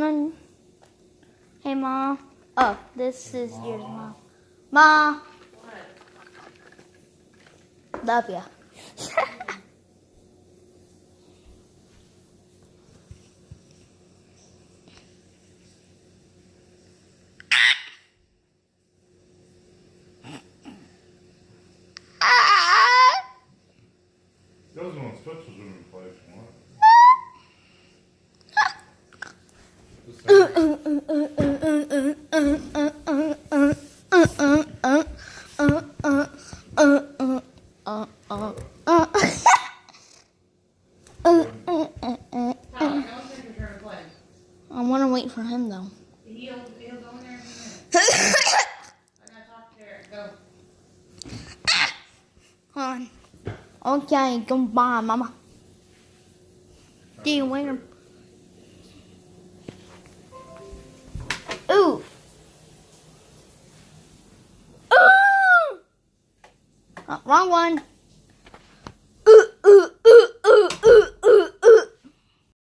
on. Hey, Ma. Oh, this is yours, Ma. Ma. Love ya. Those are on Switches in place. I want to wait for him though. He'll go in there in a minute. I gotta talk to Derek. Go. Hold on. Okay, goodbye, Mama. See you later. Ooh. Ooh. Oh, wrong one. Ooh, ooh.